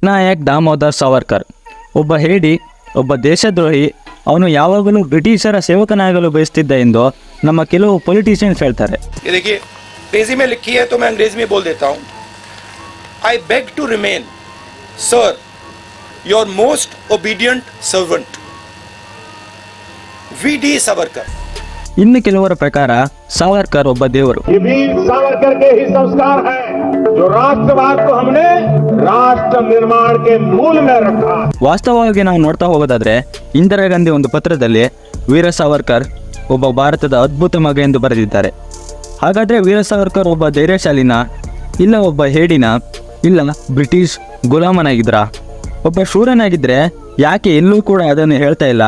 ವಿನಾಯಕ್ ದಾಮೋದರ್ ಸಾವರ್ಕರ್ ಒಬ್ಬ ಹೇಡಿ, ಒಬ್ಬ ದೇಶದ್ರೋಹಿ. ಅವನು ಯಾವಾಗಲೂ ಬ್ರಿಟಿಷರ ಸೇವಕನಾಗಲು ಬಯಸ್ತಿದ್ದ ಎಂದು ನಮ್ಮ ಕೆಲವು ಪೊಲಿಟಿಷಿಯನ್ಸ್ ಹೇಳ್ತಾರೆ. अंग्रेजी में लिखी है तो मैं अंग्रेजी में बोल देता हूं. I beg to remain, sir, your most obedient servant, V.D. Savarkar. ಇನ್ನು ಕೆಲವರ ಪ್ರಕಾರ ಸಾವರ್ಕರ್ ಒಬ್ಬ ದೇವರು. ये वीर सावरकर के ही संस्कार है जो राष्ट्रवाद को हमने राष्ट्र निर्माण के मूल में रखा. ವಾಸ್ತವವಾಗಿ ನಾವು ನೋಡ್ತಾ ಹೋಗೋದಾದ್ರೆ ಇಂದಿರಾ ಗಾಂಧಿ ಒಂದು ಪತ್ರದಲ್ಲಿ ವೀರ ಸಾವರ್ಕರ್ ಒಬ್ಬ ಭಾರತದ ಅದ್ಭುತ ಮಗ ಎಂದು ಬರೆದಿದ್ದಾರೆ. ಹಾಗಾದ್ರೆ ವೀರ ಸಾವರ್ಕರ್ ಒಬ್ಬ ಧೈರ್ಯಶಾಲಿನ, ಇಲ್ಲ ಒಬ್ಬ ಹೇಡಿನ, ಇಲ್ಲ ಬ್ರಿಟಿಷ್ ಗುಲಾಮನಾಗಿದ್ರಾ? ಒಬ್ಬ ಶೂರನಾಗಿದ್ರೆ ಯಾಕೆ ಎಲ್ಲೂ ಕೂಡ ಅದನ್ನು ಹೇಳ್ತಾ ಇಲ್ಲ?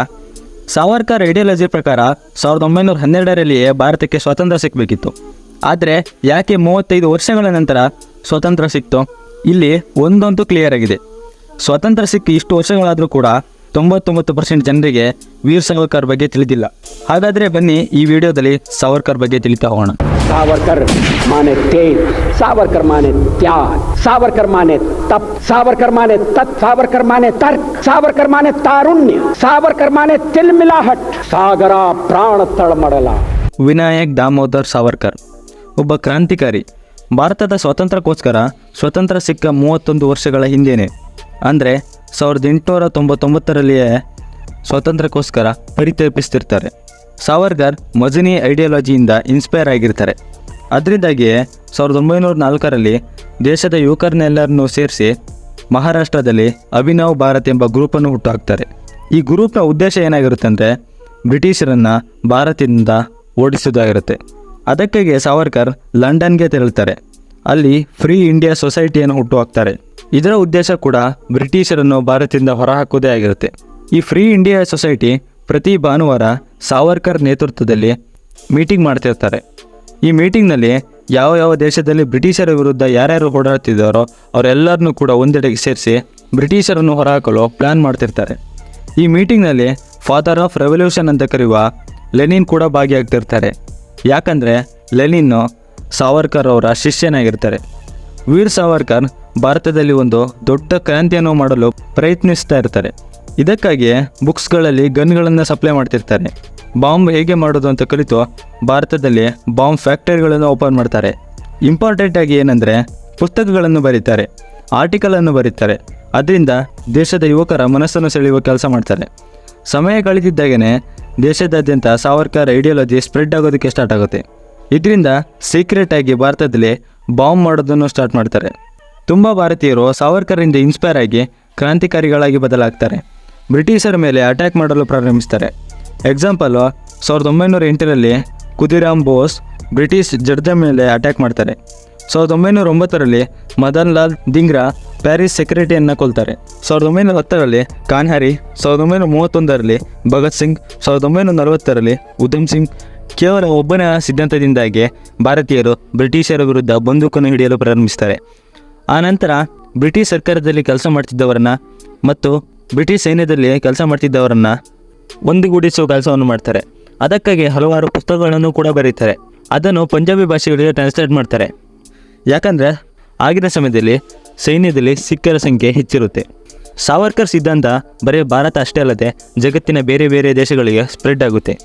ಸಾವರ್ಕರ್ ಐಡಿಯಾಲಜಿ ಪ್ರಕಾರ 1912ರಲ್ಲಿಯೇ ಭಾರತಕ್ಕೆ ಸ್ವಾತಂತ್ರ್ಯ ಸಿಕ್ಕಬೇಕಿತ್ತು. ಆದರೆ ಯಾಕೆ 35 ವರ್ಷಗಳ ನಂತರ ಸ್ವಾತಂತ್ರ್ಯ ಸಿಕ್ತು? ಇಲ್ಲಿ ಒಂದಂತೂ ಕ್ಲಿಯರ್ ಆಗಿದೆ. ಸ್ವಾತಂತ್ರ್ಯ ಸಿಕ್ಕಿ ಇಷ್ಟು ವರ್ಷಗಳಾದರೂ ಕೂಡ 99% ಜನರಿಗೆ ವೀರ್ ಸಾವರ್ಕರ್ ಬಗ್ಗೆ ತಿಳಿದಿಲ್ಲ. ಹಾಗಾದರೆ ಬನ್ನಿ ಈ ವಿಡಿಯೋದಲ್ಲಿ ಸಾವರ್ಕರ್ ಬಗ್ಗೆ ತಿಳಿತಾ ಹೋಗೋಣ. सावरकर माने तेज, सावरकर माने त्याग, सावरकर माने तप, सावरकर माने तत्, सावरकर माने तर्क, सावरकर माने तारुण्य, सावरकर माने तिलमिलाहट, सागरा प्राण तळमळला. ವಿನಾಯಕ್ ದಾಮೋದರ್ ಸಾವರ್ಕರ್ ಒಬ್ಬ ಕ್ರಾಂತಿಕಾರಿ. ಭಾರತದ ಸ್ವಾತಂತ್ರ್ಯಕ್ಕೋಸ್ಕರ ಸ್ವಾತಂತ್ರ್ಯ ಸಿಕ್ಕ 31 ವರ್ಷಗಳ ಹಿಂದೆಯೇ, ಅಂದರೆ 1899ರಲ್ಲಿಯೇ ಸ್ವಾತಂತ್ರ್ಯಕ್ಕೋಸ್ಕರ ಪರಿತಪಿಸ್ತಿರ್ತಾರೆ. ಸಾವರ್ಕರ್ ಮಜನಿ ಐಡಿಯಾಲಜಿಯಿಂದ ಇನ್ಸ್ಪೈರ್ ಆಗಿರ್ತಾರೆ. ಅದರಿಂದಾಗಿಯೇ 1904ರಲ್ಲಿ ದೇಶದ ಯುವಕರನ್ನೆಲ್ಲರನ್ನೂ ಸೇರಿಸಿ ಮಹಾರಾಷ್ಟ್ರದಲ್ಲಿ ಅಭಿನವ್ ಭಾರತ್ ಎಂಬ ಗ್ರೂಪನ್ನು ಹುಟ್ಟುಹಾಕ್ತಾರೆ. ಈ ಗ್ರೂಪ್ನ ಉದ್ದೇಶ ಏನಾಗಿರುತ್ತೆ ಅಂದರೆ ಬ್ರಿಟಿಷರನ್ನು ಭಾರತದಿಂದ ಓಡಿಸೋದಾಗಿರುತ್ತೆ. ಅದಕ್ಕಾಗಿ ಸಾವರ್ಕರ್ ಲಂಡನ್ಗೆ ತೆರಳುತ್ತಾರೆ. ಅಲ್ಲಿ ಫ್ರೀ ಇಂಡಿಯಾ ಸೊಸೈಟಿಯನ್ನು ಹುಟ್ಟುಹಾಕ್ತಾರೆ. ಇದರ ಉದ್ದೇಶ ಕೂಡ ಬ್ರಿಟಿಷರನ್ನು ಭಾರತದಿಂದ ಹೊರಹಾಕೋದೇ ಆಗಿರುತ್ತೆ. ಈ ಫ್ರೀ ಇಂಡಿಯಾ ಸೊಸೈಟಿ ಪ್ರತಿ ಭಾನುವಾರ ಸಾವರ್ಕರ್ ನೇತೃತ್ವದಲ್ಲಿ ಮೀಟಿಂಗ್ ಮಾಡ್ತಿರ್ತಾರೆ. ಈ ಮೀಟಿಂಗ್ನಲ್ಲಿ ಯಾವ ಯಾವ ದೇಶದಲ್ಲಿ ಬ್ರಿಟಿಷರ ವಿರುದ್ಧ ಯಾರ್ಯಾರು ಓಡಾಡ್ತಿದ್ದಾರೋ ಅವರೆಲ್ಲರನ್ನೂ ಕೂಡ ಒಂದೆಡೆಗೆ ಸೇರಿಸಿ ಬ್ರಿಟಿಷರನ್ನು ಹೊರಹಾಕಲು ಪ್ಲ್ಯಾನ್ ಮಾಡ್ತಿರ್ತಾರೆ. ಈ ಮೀಟಿಂಗ್ನಲ್ಲಿ ಫಾದರ್ ಆಫ್ ರೆವಲ್ಯೂಷನ್ ಅಂತ ಕರೆಯುವ ಲೆನಿನ್ ಕೂಡ ಭಾಗಿಯಾಗ್ತಿರ್ತಾರೆ. ಯಾಕಂದರೆ ಲೆನಿನ್ನು ಸಾವರ್ಕರ್ ಅವರ ಶಿಷ್ಯನಾಗಿರ್ತಾರೆ. ವೀರ್ ಸಾವರ್ಕರ್ ಭಾರತದಲ್ಲಿ ಒಂದು ದೊಡ್ಡ ಕ್ರಾಂತಿಯನ್ನು ಮಾಡಲು ಪ್ರಯತ್ನಿಸ್ತಾ ಇರ್ತಾರೆ. ಇದಕ್ಕಾಗಿಯೇ ಬುಕ್ಸ್ಗಳಲ್ಲಿ ಗನ್ಗಳನ್ನು ಸಪ್ಲೈ ಮಾಡ್ತಿರ್ತಾರೆ. ಬಾಂಬ್ ಹೇಗೆ ಮಾಡೋದು ಅಂತ ಕಲಿತು ಭಾರತದಲ್ಲಿ ಬಾಂಬ್ ಫ್ಯಾಕ್ಟರಿಗಳನ್ನು ಓಪನ್ ಮಾಡ್ತಾರೆ. ಇಂಪಾರ್ಟೆಂಟಾಗಿ ಏನಂದರೆ ಪುಸ್ತಕಗಳನ್ನು ಬರೀತಾರೆ, ಆರ್ಟಿಕಲನ್ನು ಬರೀತಾರೆ. ಅದರಿಂದ ದೇಶದ ಯುವಕರ ಮನಸ್ಸನ್ನು ಸೆಳೆಯುವ ಕೆಲಸ ಮಾಡ್ತಾರೆ. ಸಮಯ ಕಳೆದಿದ್ದಾಗೇ ದೇಶದಾದ್ಯಂತ ಸಾವರ್ಕರ್ ಐಡಿಯಾಲಜಿ ಸ್ಪ್ರೆಡ್ ಆಗೋದಕ್ಕೆ ಸ್ಟಾರ್ಟ್ ಆಗುತ್ತೆ. ಇದರಿಂದ ಸೀಕ್ರೆಟಾಗಿ ಭಾರತದಲ್ಲಿ ಬಾಂಬ್ ಮಾಡೋದನ್ನು ಸ್ಟಾರ್ಟ್ ಮಾಡ್ತಾರೆ. ತುಂಬ ಭಾರತೀಯರು ಸಾವರ್ಕರಿಂದ ಇನ್ಸ್ಪೈರ್ ಆಗಿ ಕ್ರಾಂತಿಕಾರಿಗಳಾಗಿ ಬದಲಾಗ್ತಾರೆ. ಬ್ರಿಟಿಷರ ಮೇಲೆ ಅಟ್ಯಾಕ್ ಮಾಡಲು ಪ್ರಾರಂಭಿಸ್ತಾರೆ. ಎಕ್ಸಾಂಪಲು 1908ರಲ್ಲಿ ಖುದಿರಾಮ್ ಬೋಸ್ ಬ್ರಿಟಿಷ್ ಜಡ್ಜ ಮೇಲೆ ಅಟ್ಯಾಕ್ ಮಾಡ್ತಾರೆ. 1909ರಲ್ಲಿ ಮದನ್ ಲಾಲ್ ಧಿಂಗ್ರಾ ಪ್ಯಾರಿಸ್ ಸೆಕ್ರೆಟರಿಯನ್ನು ಕೊಲ್ತಾರೆ. 1910ರಲ್ಲಿ ಕಾನ್ಹಾರಿ, 1931ರಲ್ಲಿ ಭಗತ್ ಸಿಂಗ್, 1940ರಲ್ಲಿ ಉಧಮ್ ಸಿಂಗ್. ಕೇವಲ ಒಬ್ಬನ ಸಿದ್ಧಾಂತದಿಂದಾಗಿ ಭಾರತೀಯರು ಬ್ರಿಟಿಷರ ವಿರುದ್ಧ ಬಂದೂಕನ್ನು ಹಿಡಿಯಲು ಪ್ರಾರಂಭಿಸ್ತಾರೆ. ಆನಂತರ ಬ್ರಿಟಿಷ್ ಸರ್ಕಾರದಲ್ಲಿ ಕೆಲಸ ಮಾಡ್ತಿದ್ದವರನ್ನು ಮತ್ತು ಬ್ರಿಟಿಷ್ ಸೈನ್ಯದಲ್ಲಿ ಕೆಲಸ ಮಾಡ್ತಿದ್ದವರನ್ನು ಒಂದುಗೂಡಿಸುವ ಕೆಲಸವನ್ನು ಮಾಡ್ತಾರೆ. ಅದಕ್ಕಾಗಿ ಹಲವಾರು ಪುಸ್ತಕಗಳನ್ನು ಕೂಡ ಬರೀತಾರೆ. ಅದನ್ನು ಪಂಜಾಬಿ ಭಾಷೆಗಳಿಗೆ ಟ್ರಾನ್ಸ್ಲೇಟ್ ಮಾಡ್ತಾರೆ. ಯಾಕಂದರೆ ಆಗಿನ ಸಮಯದಲ್ಲಿ ಸೈನ್ಯದಲ್ಲಿ ಸಿಖ್ಖರ ಸಂಖ್ಯೆ ಹೆಚ್ಚಿರುತ್ತೆ. ಸಾವರ್ಕರ್ ಸಿದ್ಧಾಂತ ಬರೀ ಭಾರತ ಅಷ್ಟೇ ಅಲ್ಲದೆ ಜಗತ್ತಿನ ಬೇರೆ ಬೇರೆ ದೇಶಗಳಿಗೆ ಸ್ಪ್ರೆಡ್ ಆಗುತ್ತೆ.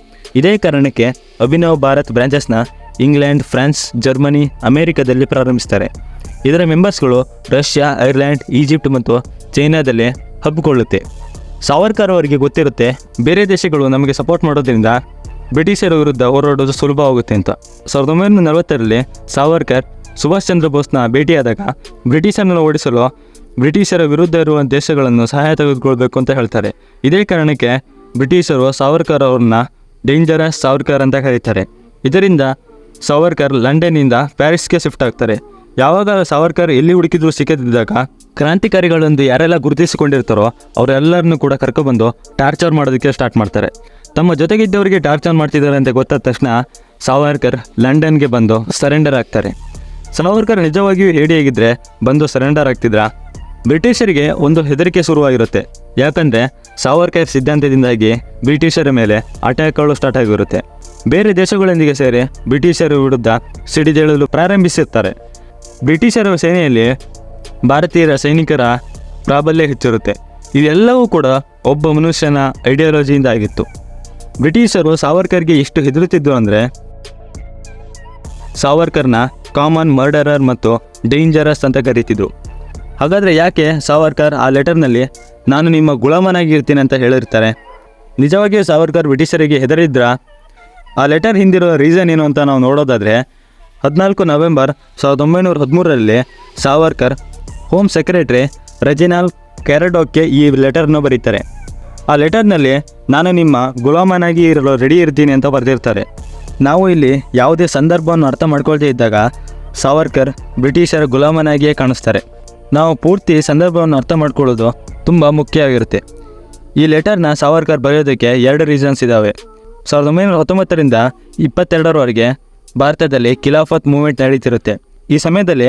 ಇದೇ ಕಾರಣಕ್ಕೆ ಅಭಿನವ್ ಭಾರತ್ ಬ್ರಾಂಚಸ್ನ ಇಂಗ್ಲೆಂಡ್, ಫ್ರಾನ್ಸ್, ಜರ್ಮನಿ, ಅಮೇರಿಕಾದಲ್ಲಿ ಪ್ರಾರಂಭಿಸ್ತಾರೆ. ಇದರ ಮೆಂಬರ್ಸ್ಗಳು ರಷ್ಯಾ, ಐರ್ಲ್ಯಾಂಡ್, ಈಜಿಪ್ಟ್ ಮತ್ತು ಚೈನಾದಲ್ಲಿ ಹಬ್ಬಿಕೊಳ್ಳುತ್ತೆ. ಸಾವರ್ಕರ್ ಅವರಿಗೆ ಗೊತ್ತಿರುತ್ತೆ ಬೇರೆ ದೇಶಗಳು ನಮಗೆ ಸಪೋರ್ಟ್ ಮಾಡೋದ್ರಿಂದ ಬ್ರಿಟಿಷರ ವಿರುದ್ಧ ಹೋರಾಡೋದು ಸುಲಭವಾಗುತ್ತೆ ಅಂತ. 1940ರಲ್ಲಿ ಸಾವರ್ಕರ್ ಸುಭಾಷ್ ಚಂದ್ರ ಬೋಸ್ನ ಭೇಟಿಯಾದಾಗ ಬ್ರಿಟಿಷರನ್ನು ಓಡಿಸಲು ಬ್ರಿಟಿಷರ ವಿರುದ್ಧ ಇರುವ ದೇಶಗಳನ್ನು ಸಹಾಯ ತೆಗೆದುಕೊಳ್ಬೇಕು ಅಂತ ಹೇಳ್ತಾರೆ. ಇದೇ ಕಾರಣಕ್ಕೆ ಬ್ರಿಟಿಷರು ಸಾವರ್ಕರ್ ಅವ್ರನ್ನ ಡೇಂಜರಸ್ ಸಾವರ್ಕರ್ ಅಂತ ಕರೀತಾರೆ. ಇದರಿಂದ ಸಾವರ್ಕರ್ ಲಂಡನ್ನಿಂದ ಪ್ಯಾರಿಸ್ಗೆ ಶಿಫ್ಟ್ ಆಗ್ತಾರೆ. ಯಾವಾಗ ಸಾವರ್ಕರ್ ಎಲ್ಲಿ ಹುಡುಕಿದ್ರು ಸಿಕ್ಕದಿದ್ದಾಗ ಕ್ರಾಂತಿಕಾರಿಗಳೊಂದು ಯಾರೆಲ್ಲ ಗುರುತಿಸಿಕೊಂಡಿರ್ತಾರೋ ಅವರೆಲ್ಲರನ್ನೂ ಕೂಡ ಕರ್ಕೊಬಂದು ಟಾರ್ಚರ್ ಮಾಡೋದಕ್ಕೆ ಸ್ಟಾರ್ಟ್ ಮಾಡ್ತಾರೆ. ತಮ್ಮ ಜೊತೆಗಿದ್ದವರಿಗೆ ಟಾರ್ಚರ್ ಮಾಡ್ತಿದ್ದಾರೆ ಅಂತ ಗೊತ್ತಾದ ತಕ್ಷಣ ಸಾವರ್ಕರ್ ಲಂಡನ್ಗೆ ಬಂದು ಸರೆಂಡರ್ ಆಗ್ತಾರೆ. ಸಾವರ್ಕರ್ ನಿಜವಾಗಿಯೂ ಹೇಡಿಯಾಗಿದ್ದರೆ ಬಂದು ಸರೆಂಡರ್ ಆಗ್ತಿದ್ರಾ? ಬ್ರಿಟಿಷರಿಗೆ ಒಂದು ಹೆದರಿಕೆ ಶುರುವಾಗಿರುತ್ತೆ. ಯಾಕಂದರೆ ಸಾವರ್ಕರ್ ಸಿದ್ಧಾಂತದಿಂದಾಗಿ ಬ್ರಿಟಿಷರ ಮೇಲೆ ಅಟ್ಯಾಕ್ಗಳು ಸ್ಟಾರ್ಟ್ ಆಗಿರುತ್ತೆ. ಬೇರೆ ದೇಶಗಳೊಂದಿಗೆ ಸೇರಿ ಬ್ರಿಟಿಷರ ವಿರುದ್ಧ ಸಿಡಿದೇಳಲು ಪ್ರಾರಂಭಿಸುತ್ತಾರೆ. ಬ್ರಿಟಿಷರ ಸೇನೆಯಲ್ಲಿ ಭಾರತೀಯರ ಸೈನಿಕರ ಪ್ರಾಬಲ್ಯ ಹೆಚ್ಚಿರುತ್ತೆ. ಇದೆಲ್ಲವೂ ಕೂಡ ಒಬ್ಬ ಮನುಷ್ಯನ ಐಡಿಯಾಲಜಿಯಿಂದ ಆಗಿತ್ತು. ಬ್ರಿಟಿಷರು ಸಾವರ್ಕರ್ಗೆ ಎಷ್ಟು ಹೆದರುತ್ತಿದ್ದು ಅಂದರೆ ಸಾವರ್ಕರ್ನ ಕಾಮನ್ ಮರ್ಡರರ್ ಮತ್ತು ಡೇಂಜರಸ್ ಅಂತ ಕರೀತಿದ್ರು. ಹಾಗಾದರೆ ಯಾಕೆ ಸಾವರ್ಕರ್ ಆ ಲೆಟರ್ನಲ್ಲಿ ನಾನು ನಿಮ್ಮ ಗುಲಾಮನಾಗಿರ್ತೀನಿ ಅಂತ ಹೇಳಿರ್ತಾರೆ? ನಿಜವಾಗಿಯೂ ಸಾವರ್ಕರ್ ಬ್ರಿಟಿಷರಿಗೆ ಹೆದರಿದ್ರ? ಆ ಲೆಟರ್ ಹಿಂದಿರೋ ರೀಸನ್ ಏನು ಅಂತ ನಾವು ನೋಡೋದಾದರೆ 14 ನವೆಂಬರ್ 1913ರಲ್ಲಿ ಸಾವರ್ಕರ್ ಹೋಮ್ ಸೆಕ್ರೆಟರಿ ರೆಜಿನಾಲ್ಡ್ ಕ್ಯಾರಡೋಕ್ಕೆ ಈ ಲೆಟರ್ನ ಬರೀತಾರೆ. ಆ ಲೆಟರ್ನಲ್ಲಿ ನಾನು ನಿಮ್ಮ ಗುಲಾಮನಾಗಿ ಇರಲು ರೆಡಿ ಇರ್ತೀನಿ ಅಂತ ಬರೆದಿರ್ತಾರೆ. ನಾವು ಇಲ್ಲಿ ಯಾವುದೇ ಸಂದರ್ಭವನ್ನು ಅರ್ಥ ಮಾಡ್ಕೊಳ್ತಾ ಇದ್ದಾಗ ಸಾವರ್ಕರ್ ಬ್ರಿಟಿಷರ ಗುಲಾಮನಾಗಿಯೇ ಕಾಣಿಸ್ತಾರೆ. ನಾವು ಪೂರ್ತಿ ಸಂದರ್ಭವನ್ನು ಅರ್ಥ ಮಾಡ್ಕೊಳ್ಳೋದು ತುಂಬ ಮುಖ್ಯ ಆಗಿರುತ್ತೆ. ಈ ಲೆಟರ್ನ ಸಾವರ್ಕರ್ ಬರೆಯೋದಕ್ಕೆ 2 ರೀಸನ್ಸ್ ಇದ್ದಾವೆ. 1919ರಿಂದ 22ರವರೆಗೆ ಭಾರತದಲ್ಲಿ ಖಿಲಾಫತ್ ಮೂವ್ಮೆಂಟ್ ನಡೀತಿರುತ್ತೆ. ಈ ಸಮಯದಲ್ಲಿ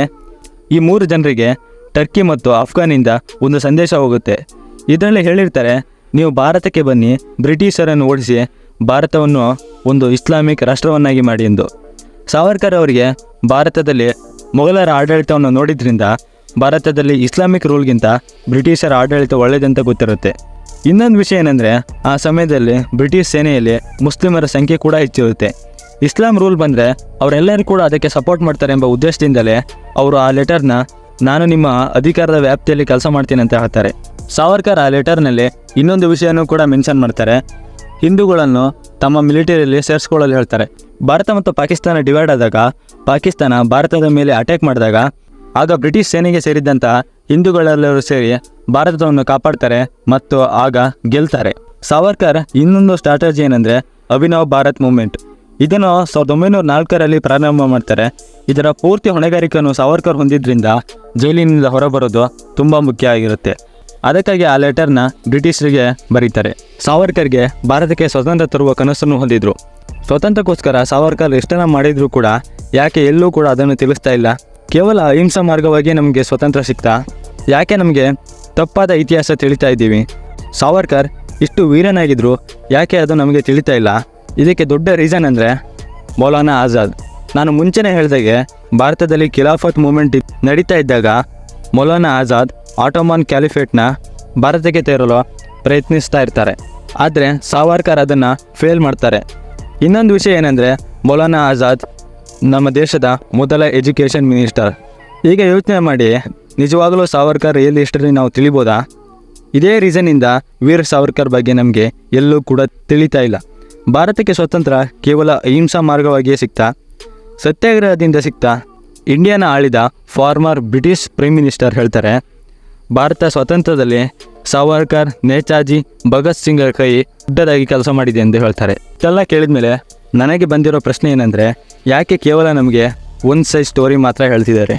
ಈ 3 ಜನರಿಗೆ ಟರ್ಕಿ ಮತ್ತು ಅಫ್ಘಾನಿಂದ ಒಂದು ಸಂದೇಶ ಹೋಗುತ್ತೆ. ಇದರಲ್ಲಿ ಹೇಳಿರ್ತಾರೆ, ನೀವು ಭಾರತಕ್ಕೆ ಬನ್ನಿ, ಬ್ರಿಟಿಷರನ್ನು ಓಡಿಸಿ ಭಾರತವನ್ನು ಒಂದು ಇಸ್ಲಾಮಿಕ್ ರಾಷ್ಟ್ರವನ್ನಾಗಿ ಮಾಡಿ ಎಂದು. ಸಾವರ್ಕರ್ ಅವರಿಗೆ ಭಾರತದಲ್ಲಿ ಮೊಘಲರ ಆಡಳಿತವನ್ನು ನೋಡಿದ್ರಿಂದ ಭಾರತದಲ್ಲಿ ಇಸ್ಲಾಮಿಕ್ ರೂಲ್ಗಿಂತ ಬ್ರಿಟಿಷರ ಆಡಳಿತ ಒಳ್ಳೆಯದಂತ ಗೊತ್ತಿರುತ್ತೆ. ಇನ್ನೊಂದು ವಿಷಯ ಏನಂದರೆ, ಆ ಸಮಯದಲ್ಲಿ ಬ್ರಿಟಿಷ್ ಸೇನೆಯಲ್ಲಿ ಮುಸ್ಲಿಮರ ಸಂಖ್ಯೆ ಕೂಡ ಹೆಚ್ಚಿರುತ್ತೆ. ಇಸ್ಲಾಂ ರೂಲ್ ಬಂದರೆ ಅವರೆಲ್ಲರೂ ಕೂಡ ಅದಕ್ಕೆ ಸಪೋರ್ಟ್ ಮಾಡ್ತಾರೆ ಎಂಬ ಉದ್ದೇಶದಿಂದಲೇ ಅವರು ಆ ಲೆಟರ್ನ ನಾನು ನಿಮ್ಮ ಅಧಿಕಾರದ ವ್ಯಾಪ್ತಿಯಲ್ಲಿ ಕೆಲಸ ಮಾಡ್ತೀನಿ ಅಂತ ಹೇಳ್ತಾರೆ. ಸಾವರ್ಕರ್ ಆ ಲೆಟರ್ನಲ್ಲಿ ಇನ್ನೊಂದು ವಿಷಯನೂ ಕೂಡ ಮೆನ್ಷನ್ ಮಾಡ್ತಾರೆ. ಹಿಂದೂಗಳನ್ನು ತಮ್ಮ ಮಿಲಿಟರಿಯಲ್ಲಿ ಸೇರಿಸ್ಕೊಳ್ಳಲು ಹೇಳ್ತಾರೆ. ಭಾರತ ಮತ್ತು ಪಾಕಿಸ್ತಾನ ಡಿವೈಡ್ ಆದಾಗ ಪಾಕಿಸ್ತಾನ ಭಾರತದ ಮೇಲೆ ಅಟ್ಯಾಕ್ ಮಾಡಿದಾಗ ಆಗ ಬ್ರಿಟಿಷ್ ಸೇನೆಗೆ ಸೇರಿದ್ದಂಥ ಹಿಂದೂಗಳೆಲ್ಲರೂ ಸೇರಿ ಭಾರತವನ್ನು ಕಾಪಾಡ್ತಾರೆ ಮತ್ತು ಆಗ ಗೆಲ್ತಾರೆ. ಸಾವರ್ಕರ್ ಇನ್ನೊಂದು ಸ್ಟ್ರಾಟಜಿ ಏನಂದರೆ ಅಭಿನವ್ ಭಾರತ್ ಮೂವ್ಮೆಂಟ್. ಇದನ್ನು 1904ರಲ್ಲಿ ಪ್ರಾರಂಭ ಮಾಡ್ತಾರೆ. ಇದರ ಪೂರ್ತಿ ಹೊಣೆಗಾರಿಕೆಯನ್ನು ಸಾವರ್ಕರ್ ಹೊಂದಿದ್ರಿಂದ ಜೈಲಿನಿಂದ ಹೊರಬರೋದು ತುಂಬ ಮುಖ್ಯ ಆಗಿರುತ್ತೆ. ಅದಕ್ಕಾಗಿ ಆ ಲೆಟರ್ನ ಬ್ರಿಟಿಷರಿಗೆ ಬರೀತಾರೆ. ಸಾವರ್ಕರ್ಗೆ ಭಾರತಕ್ಕೆ ಸ್ವತಂತ್ರ ತರುವ ಕನಸನ್ನು ಹೊಂದಿದ್ರು. ಸ್ವತಂತ್ರಕ್ಕೋಸ್ಕರ ಸಾವರ್ಕರ್ ಎಷ್ಟನ್ನ ಮಾಡಿದರೂ ಕೂಡ ಯಾಕೆ ಎಲ್ಲೂ ಕೂಡ ಅದನ್ನು ತಿಳಿಸ್ತಾ ಇಲ್ಲ? ಕೇವಲ ಅಹಿಂಸಾ ಮಾರ್ಗವಾಗಿ ನಮಗೆ ಸ್ವತಂತ್ರ ಸಿಗ್ತಾ? ಯಾಕೆ ನಮಗೆ ತಪ್ಪಾದ ಇತಿಹಾಸ ತಿಳಿತಾ ಇದ್ದೀವಿ? ಸಾವರ್ಕರ್ ಇಷ್ಟು ವೀರನಾಗಿದ್ದರು, ಯಾಕೆ ಅದು ನಮಗೆ ತಿಳಿತಾ ಇಲ್ಲ? ಇದಕ್ಕೆ ದೊಡ್ಡ ರೀಸನ್ ಅಂದರೆ ಮೌಲಾನಾ ಆಜಾದ್. ನಾನು ಮುಂಚೆನೇ ಹೇಳಿದಾಗೆ ಭಾರತದಲ್ಲಿ ಖಿಲಾಫತ್ ಮೂವ್ಮೆಂಟ್ ನಡೀತಾ ಇದ್ದಾಗ ಮೌಲಾನಾ ಆಜಾದ್ ಆಟೋಮನ್ ಕ್ಯಾಲಿಫೇಟ್ನ ಭಾರತಕ್ಕೆ ತರಲು ಪ್ರಯತ್ನಿಸ್ತಾ ಇರ್ತಾರೆ. ಆದರೆ ಸಾವರ್ಕರ್ ಅದನ್ನು ಫೇಲ್ ಮಾಡ್ತಾರೆ. ಇನ್ನೊಂದು ವಿಷಯ ಏನಂದರೆ, ಮೌಲಾನಾ ಆಜಾದ್ ನಮ್ಮ ದೇಶದ ಮೊದಲ ಎಜುಕೇಷನ್ ಮಿನಿಸ್ಟರ್. ಈಗ ಯೋಚನೆ ಮಾಡಿ, ನಿಜವಾಗಲೂ ಸಾವರ್ಕರ್ ರಿಯಲ್ ಹಿಸ್ಟರಿ ನಾವು ತಿಳಿಬೋದಾ? ಇದೇ ರೀಸನ್ನಿಂದ ವೀರ್ ಸಾವರ್ಕರ್ ಬಗ್ಗೆ ನಮಗೆ ಎಲ್ಲೂ ಕೂಡ ತಿಳಿತಾ ಇಲ್ಲ. ಭಾರತಕ್ಕೆ ಸ್ವತಂತ್ರ ಕೇವಲ ಅಹಿಂಸಾ ಮಾರ್ಗವಾಗಿಯೇ ಸಿಗ್ತಾ? ಸತ್ಯಾಗ್ರಹದಿಂದ ಸಿಗ್ತಾ? ಇಂಡಿಯಾನ ಆಳಿದ ಫಾರ್ಮರ್ ಬ್ರಿಟಿಷ್ ಪ್ರೈಮ್ ಮಿನಿಸ್ಟರ್ ಹೇಳ್ತಾರೆ, ಭಾರತ ಸ್ವತಂತ್ರದಲ್ಲಿ ಸಾವರ್ಕರ್, ನೇತಾಜಿ, ಭಗತ್ ಸಿಂಗ್ರ ಕೈ ದೊಡ್ಡದಾಗಿ ಕೆಲಸ ಮಾಡಿದೆ ಎಂದು ಹೇಳ್ತಾರೆ. ಇದೆಲ್ಲ ಕೇಳಿದ ಮೇಲೆ ನನಗೆ ಬಂದಿರೋ ಪ್ರಶ್ನೆ ಏನಂದರೆ, ಯಾಕೆ ಕೇವಲ ನಮಗೆ ಒಂದು ಸೈಡ್ ಸ್ಟೋರಿ ಮಾತ್ರ ಹೇಳ್ತಿದ್ದಾರೆ?